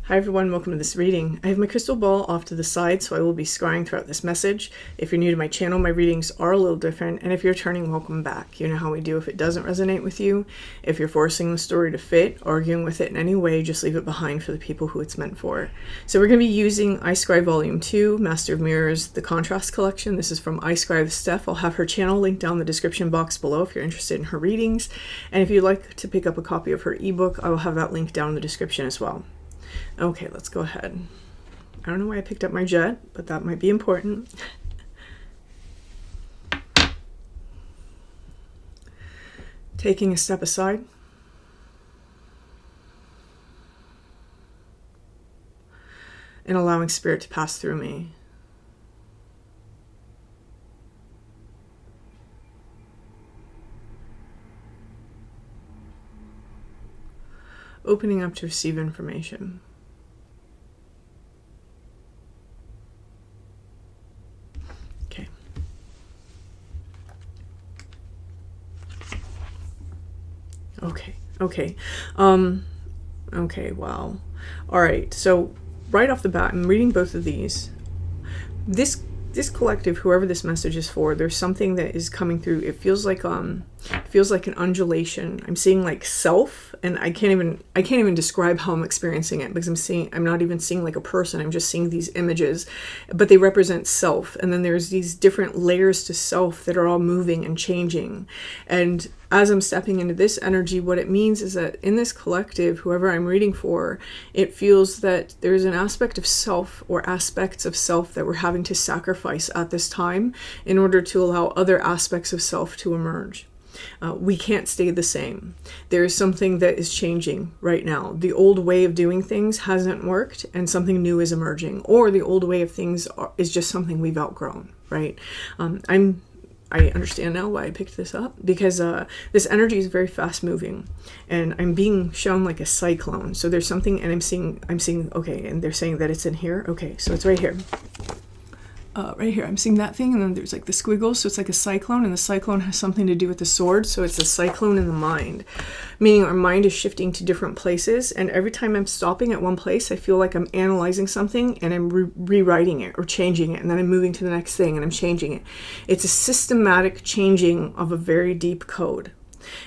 Hi everyone, welcome to this reading. I have my crystal ball off to the side, so I will be scrying throughout this message. If you're new to my channel, my readings are a little different, and if you're returning, welcome back. You know how we do if it doesn't resonate with you. If you're forcing the story to fit, arguing with it in any way, just leave it behind for the people who it's meant for. So we're going to be using iScribe Volume 2, Master of Mirrors, the Contrast Collection. This is from iScribe Steph. I'll have her channel linked down in the description box below if you're interested in her readings. And if you'd like to pick up a copy of her ebook, I will have that linked down in the description as well. Okay, let's go ahead. I don't know why I picked up my jet, but that might be important. Taking a step aside. And allowing spirit to pass through me. Opening up to receive information. Okay. Okay. Okay, wow. All right, so right off the bat, I'm reading both of these. This collective, whoever this message is for, there's something that is coming through. It feels like an undulation. I'm seeing like self, and I can't even describe how I'm experiencing it, because I'm not even seeing like a person. I'm just seeing these images, but they represent self. And then there's these different layers to self that are all moving and changing. And as I'm stepping into this energy, what it means is that in this collective, whoever I'm reading for, it feels that there's an aspect of self or aspects of self that we're having to sacrifice at this time in order to allow other aspects of self to emerge. We can't stay the same. There is something that is changing right now. The old way of doing things hasn't worked, and something new is emerging. Or the old way of things is just something we've outgrown, right? I understand now why I picked this up, because this energy is very fast moving, and I'm being shown like a cyclone. So there's something, and I'm seeing, okay, and they're saying that it's in here. Okay, so it's right here. Right here, I'm seeing that thing, and then there's like the squiggles, so it's like a cyclone, and the cyclone has something to do with the sword, so it's a cyclone in the mind, meaning our mind is shifting to different places, and every time I'm stopping at one place, I feel like I'm analyzing something, and I'm rewriting it, or changing it, and then I'm moving to the next thing, and I'm changing it. It's a systematic changing of a very deep code,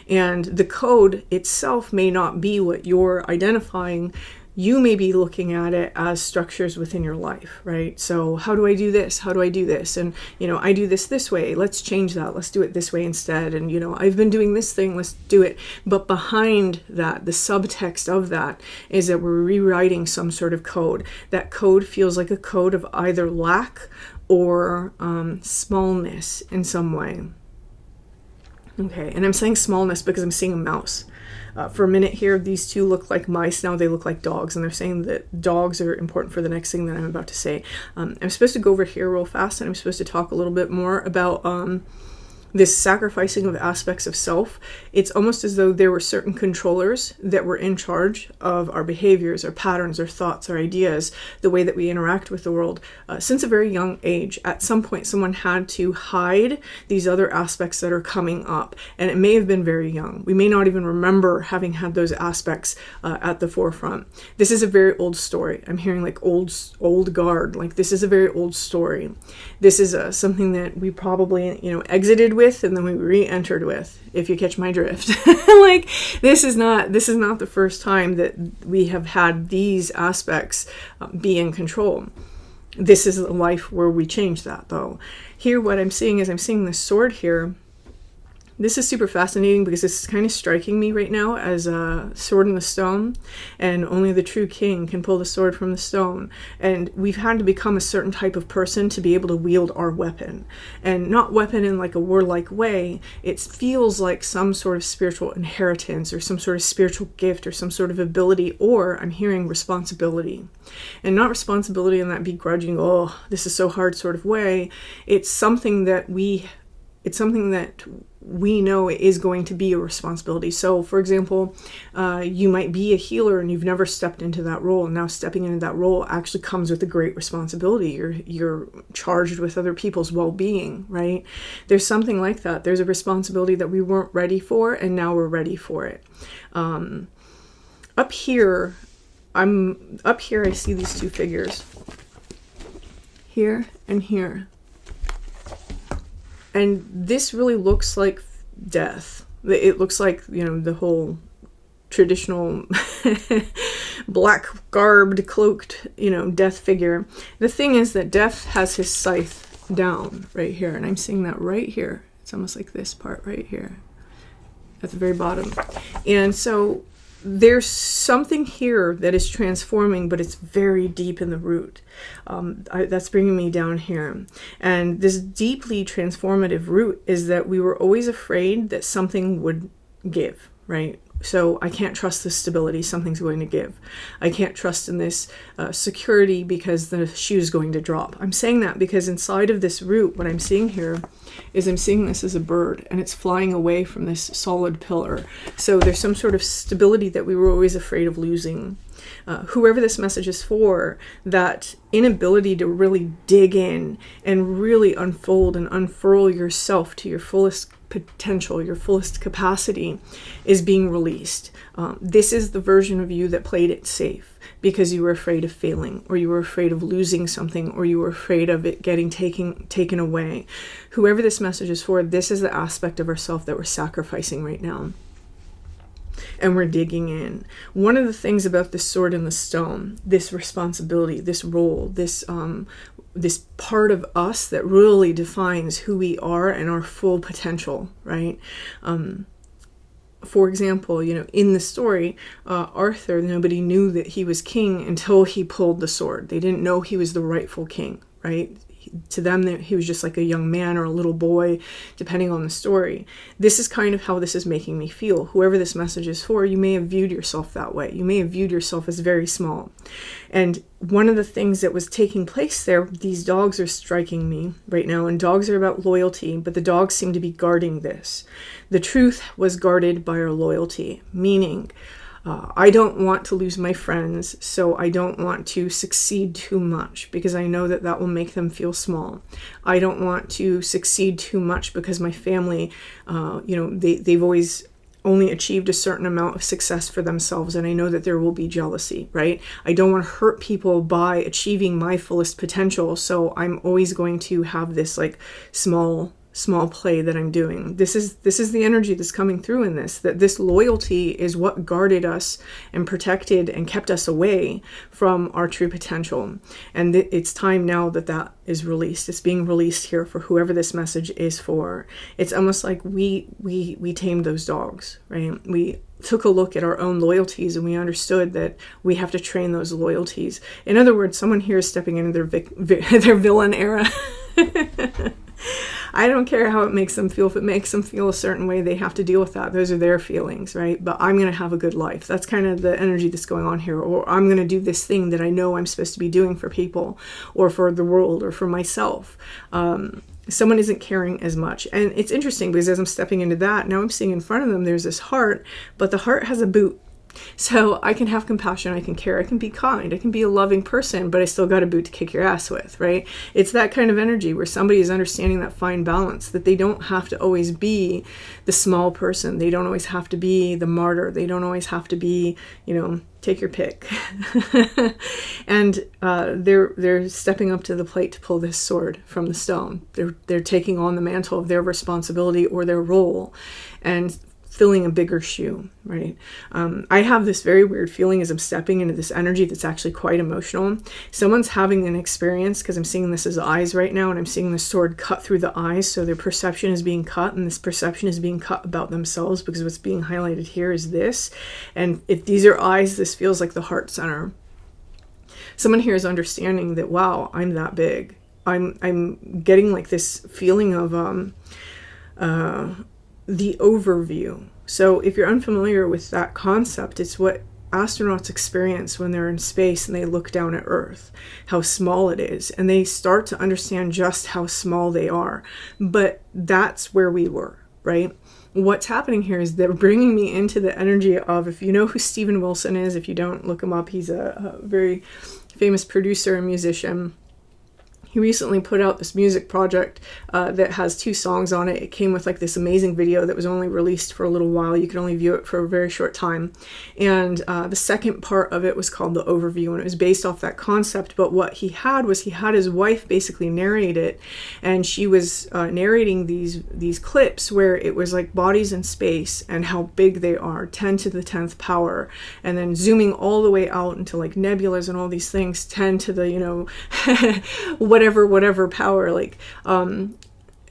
and the code itself may not be what you're identifying. You may be looking at it as structures within your life, right? So how do I do this? How do I do this? And, I do this way. Let's change that. Let's do it this way instead. And, I've been doing this thing. Let's do it. But behind that, the subtext of that is that we're rewriting some sort of code. That code feels like a code of either lack or smallness in some way. Okay, and I'm saying smallness because I'm seeing a mouse. For a minute here, these two look like mice. Now they look like dogs, and they're saying that dogs are important for the next thing that I'm about to say. I'm supposed to go over here real fast, and I'm supposed to talk a little bit more about this sacrificing of aspects of self. It's almost as though there were certain controllers that were in charge of our behaviors, our patterns, our thoughts, our ideas, the way that we interact with the world. Since a very young age, at some point, someone had to hide these other aspects that are coming up. And it may have been very young. We may not even remember having had those aspects at the forefront. This is a very old story. I'm hearing like old guard. Like, this is a very old story. This is something that we probably, exited with, and then we re-entered with, if you catch my drift. Like, this is not the first time that we have had these aspects be in control. This is a life where we change that, though. Here, what I'm seeing is I'm seeing this sword here. This is super fascinating because this is kind of striking me right now as a sword in the stone, and only the true king can pull the sword from the stone. And we've had to become a certain type of person to be able to wield our weapon, and not weapon in like a warlike way. It feels like some sort of spiritual inheritance or some sort of spiritual gift or some sort of ability, or I'm hearing responsibility, and not responsibility in that begrudging, oh, this is so hard sort of way. It's something that we know is going to be a responsibility. So, for example, you might be a healer and you've never stepped into that role. And now stepping into that role actually comes with a great responsibility. You're charged with other people's well-being, right? There's something like that. There's a responsibility that we weren't ready for, and now we're ready for it. Up here, I'm up here, I see these two figures. Here and here. And this really looks like death. It looks like, you know, the whole traditional black garbed, cloaked, you know, death figure. The thing is that death has his scythe down right here, and I'm seeing that right here. It's almost like this part right here at the very bottom. And so there's something here that is transforming, but it's very deep in the root. That's bringing me down here. And this deeply transformative root is that we were always afraid that something would give, right? So I can't trust this stability, something's going to give. I can't trust in this security because the shoe's going to drop. I'm saying that because inside of this root, what I'm seeing here is I'm seeing this as a bird, and it's flying away from this solid pillar. So there's some sort of stability that we were always afraid of losing. Whoever this message is for, that inability to really dig in and really unfold and unfurl yourself to your fullest potential, your fullest capacity, is being released. This is the version of you that played it safe because you were afraid of failing, or you were afraid of losing something, or you were afraid of it getting taken away. Whoever this message is for, this is the aspect of ourself that we're sacrificing right now. And we're digging in. One of the things about the sword and the stone, this responsibility, this role, this part of us that really defines who we are and our full potential, right? For example, you know, in the story, Arthur, nobody knew that he was king until he pulled the sword. They didn't know he was the rightful king, right? To them, he was just like a young man or a little boy, depending on the story. This is kind of how this is making me feel. Whoever this message is for, you may have viewed yourself that way. You may have viewed yourself as very small. And one of the things that was taking place there, these dogs are striking me right now, and dogs are about loyalty, but the dogs seem to be guarding this. The truth was guarded by our loyalty, meaning I don't want to lose my friends, so I don't want to succeed too much because I know that that will make them feel small. I don't want to succeed too much because my family, you know, they've always only achieved a certain amount of success for themselves, and I know that there will be jealousy, right? I don't want to hurt people by achieving my fullest potential, so I'm always going to have this like small play that I'm doing. This is the energy that's coming through in this, that this loyalty is what guarded us and protected and kept us away from our true potential. And it's time now that that is released. It's being released here for whoever this message is for. It's almost like we tamed those dogs, right? We took a look at our own loyalties and we understood that we have to train those loyalties. In other words, someone here is stepping into their villain era. I don't care how it makes them feel. If it makes them feel a certain way, they have to deal with that. Those are their feelings, right? But I'm going to have a good life. That's kind of the energy that's going on here. Or I'm going to do this thing that I know I'm supposed to be doing for people or for the world or for myself. Someone isn't caring as much. And it's interesting because as I'm stepping into that, now I'm seeing in front of them, there's this heart, but the heart has a boot. So I can have compassion, I can care, I can be kind, I can be a loving person, but I still got a boot to kick your ass with, right? It's that kind of energy where somebody is understanding that fine balance, that they don't have to always be the small person. They don't always have to be the martyr. They don't always have to be, you know, take your pick. And they're stepping up to the plate to pull this sword from the stone. They're taking on the mantle of their responsibility or their role and filling a bigger shoe, right? I have this very weird feeling as I'm stepping into this energy that's actually quite emotional. Someone's having an experience, because I'm seeing this as eyes right now, and I'm seeing the sword cut through the eyes, so their perception is being cut, and this perception is being cut about themselves, because what's being highlighted here is this. And if these are eyes, this feels like the heart center. Someone here is understanding that, wow, I'm that big. I'm getting like this feeling of the overview. So if you're unfamiliar with that concept, it's what astronauts experience when they're in space and they look down at Earth, how small it is, and they start to understand just how small they are. But that's where we were, right? What's happening here is they're bringing me into the energy of, if you know who Steven Wilson is, if you don't, look him up. He's a very famous producer and musician. He He recently put out this music project that has 2 songs on it. It came with like this amazing video that was only released for a little while. You could only view it for a very short time. And the second part of it was called The Overview, and it was based off that concept. But what he had was he had his wife basically narrate it, and she was narrating these clips where it was like bodies in space and how big they are, 10 to the 10th power, and then zooming all the way out into like nebulas and all these things, 10 to the, you know, whatever power, like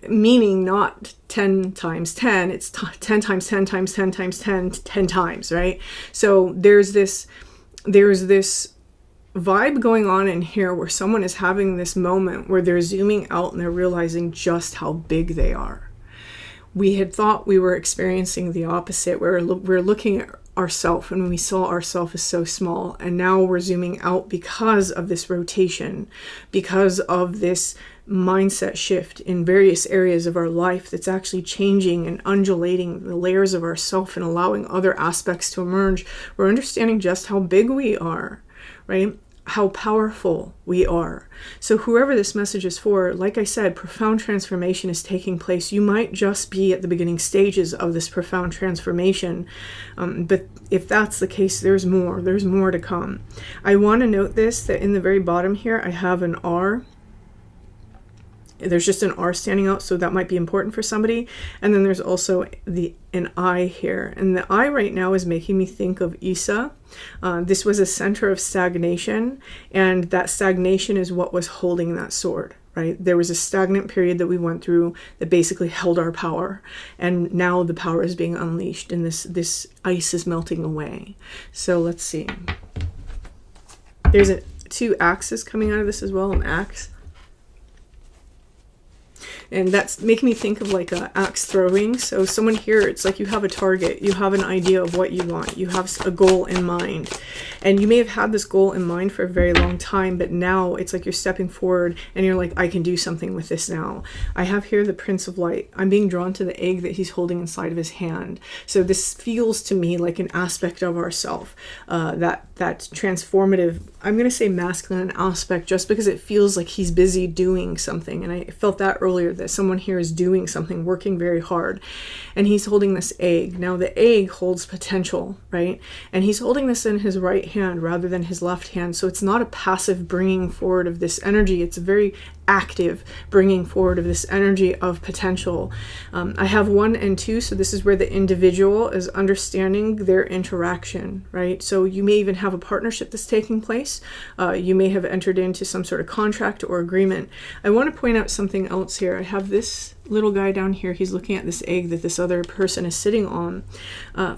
meaning not 10 times 10, it's 10 times 10 times 10 times 10 10 times, right? So there's this vibe going on in here where someone is having this moment where they're zooming out and they're realizing just how big they are. We had thought we were experiencing the opposite, where we're looking at ourself and we saw ourself as so small, and now we're zooming out because of this rotation, because of this mindset shift in various areas of our life that's actually changing and undulating the layers of ourself and allowing other aspects to emerge. We're understanding just how big we are, right? How powerful we are. So whoever this message is for, like I said, profound transformation is taking place. You might just be at the beginning stages of this profound transformation, but if that's the case, there's more to come. I want to note this, that in the very bottom here I have an R. There's just an R standing out, so that might be important for somebody. And then there's also an I here. And the I right now is making me think of Isa. This was a center of stagnation, and that stagnation is what was holding that sword, right? There was a stagnant period that we went through that basically held our power. And now the power is being unleashed, and this ice is melting away. So let's see. There's 2 axes coming out of this as well, an axe. And that's making me think of like a axe throwing. So someone here, it's like you have a target, you have an idea of what you want, you have a goal in mind. And you may have had this goal in mind for a very long time, but now it's like you're stepping forward and you're like, I can do something with this now. I have here the Prince of Light. I'm being drawn to the egg that he's holding inside of his hand. So this feels to me like an aspect of ourself, that transformative, I'm going to say masculine aspect, just because it feels like he's busy doing something. And I felt that earlier, that someone here is doing something, working very hard, and he's holding this egg. Now the egg holds potential, right? And he's holding this in his right hand rather than his left hand. So it's not a passive bringing forward of this energy. It's a very active bringing forward of this energy of potential. I have 1 and 2, so this is where the individual is understanding their interaction, right? So you may even have a partnership that's taking place. You may have entered into some sort of contract or agreement. I want to point out something else here. I have this little guy down here. He's looking at this egg that this other person is sitting on.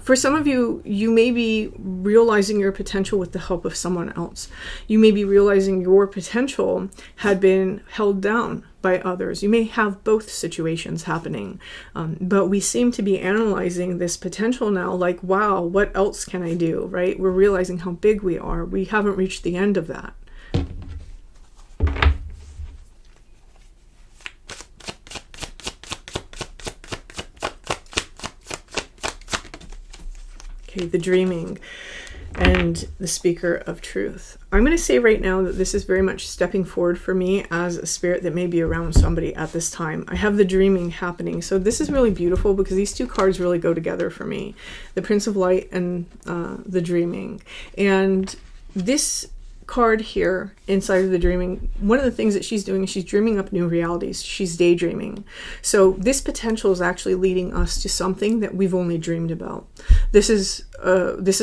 For some of you, you may be realizing your potential with the help of someone else. You may be realizing your potential had been held down by others. You may have both situations happening, but we seem to be analyzing this potential now like, wow, what else can I do, right? We're realizing how big we are. We haven't reached the end of that. Okay, the dreaming and the speaker of truth. I'm going to say right now that this is very much stepping forward for me as a spirit that may be around somebody at this time. I have the dreaming happening. So this is really beautiful because these 2 cards really go together for me. The Prince of Light and the dreaming. And this card here inside of the dreaming, one of the things that she's doing is she's dreaming up new realities. She's daydreaming. So this potential is actually leading us to something that we've only dreamed about. This is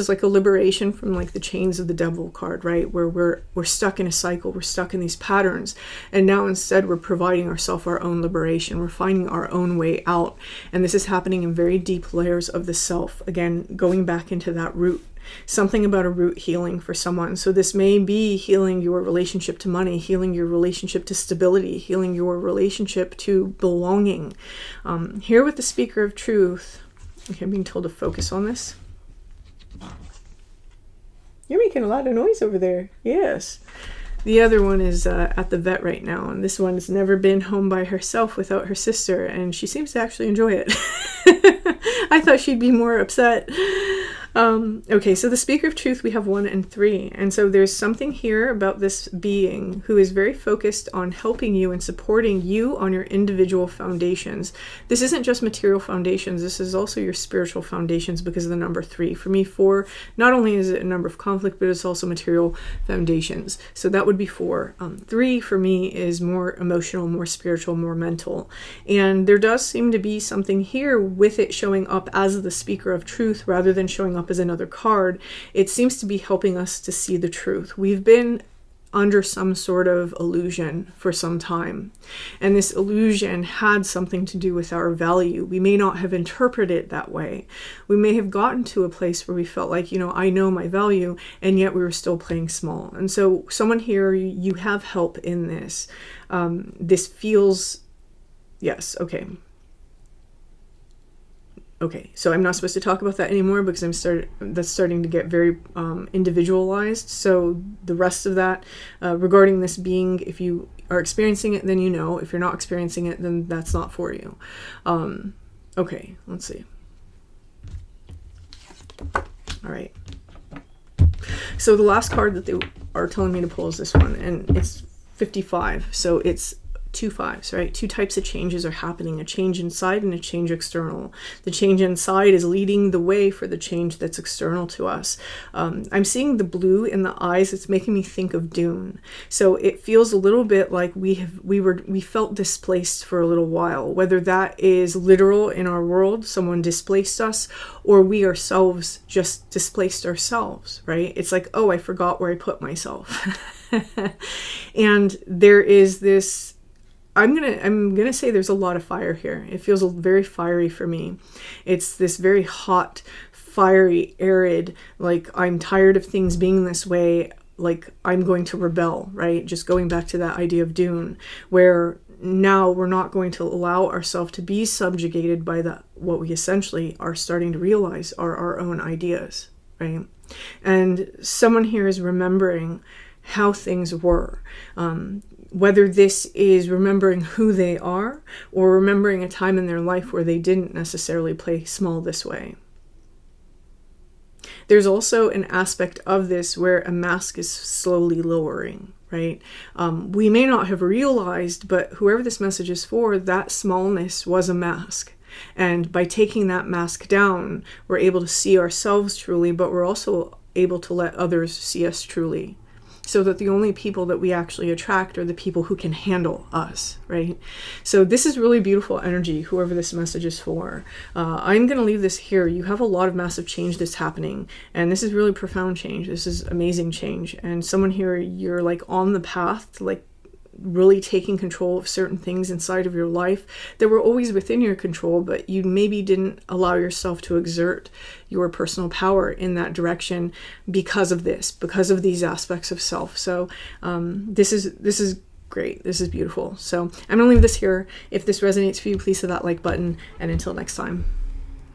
like a liberation from like the chains of the devil card, right? Where we're stuck in a cycle, we're stuck in these patterns, and now instead we're providing ourselves our own liberation. We're finding our own way out, and this is happening in very deep layers of the self. Again, going back into that root. Something about a root healing for someone. So this may be healing your relationship to money, healing your relationship to stability, healing your relationship to belonging. Here with the speaker of truth, okay, I'm being told to focus on this. You're making a lot of noise over there. Yes. The other one is at the vet right now, and this one has never been home by herself without her sister, and she seems to actually enjoy it. I thought she'd be more upset. Okay, so the speaker of truth, we have 1 and 3. And so there's something here about this being who is very focused on helping you and supporting you on your individual foundations. This isn't just material foundations. This is also your spiritual foundations because of the number 3. For me, 4, not only is it a number of conflict, but it's also material foundations. So that would be 4. 3 for me is more emotional, more spiritual, more mental. And there does seem to be something here with it showing up as the speaker of truth rather than showing up as another card. It seems to be helping us to see the truth. We've been under some sort of illusion for some time, and this illusion had something to do with our value. We may not have interpreted it that way. We may have gotten to a place where we felt like, I know my value, and yet we were still playing small. And so someone here, you have help in this. This feels, yes, okay, so I'm not supposed to talk about that anymore because that's starting to get very individualized. So the rest of that regarding this being, if you are experiencing it, then you know. If you're not experiencing it, then that's not for you. Okay, let's see. All right. So the last card that they are telling me to pull is this one, and it's 55. So it's 2 5s, right? 2 types of changes are happening, a change inside and a change external. The change inside is leading the way for the change that's external to us. I'm seeing the blue in the eyes. It's making me think of Dune. So it feels a little bit like we felt displaced for a little while, whether that is literal in our world, someone displaced us, or we ourselves just displaced ourselves, right? It's like, oh, I forgot where I put myself. And there is this, I'm gonna say there's a lot of fire here. It feels very fiery for me. It's this very hot, fiery, arid, like I'm tired of things being this way, like I'm going to rebel, right? Just going back to that idea of Dune, where now we're not going to allow ourselves to be subjugated by what we essentially are starting to realize are our own ideas, right? And someone here is remembering how things were. Whether this is remembering who they are or remembering a time in their life where they didn't necessarily play small this way. There's also an aspect of this where a mask is slowly lowering, right? We may not have realized, but whoever this message is for, that smallness was a mask. And by taking that mask down, we're able to see ourselves truly, but we're also able to let others see us truly. So that the only people that we actually attract are the people who can handle us, right? So this is really beautiful energy, whoever this message is for. I'm going to leave this here. You have a lot of massive change that's happening, and this is really profound change. This is amazing change. And someone here, you're like on the path to like really taking control of certain things inside of your life that were always within your control, but you maybe didn't allow yourself to exert your personal power in that direction because of these aspects of self. So this is great. This is beautiful. So I'm gonna leave this here. If this resonates for you, please hit that like button, and until next time.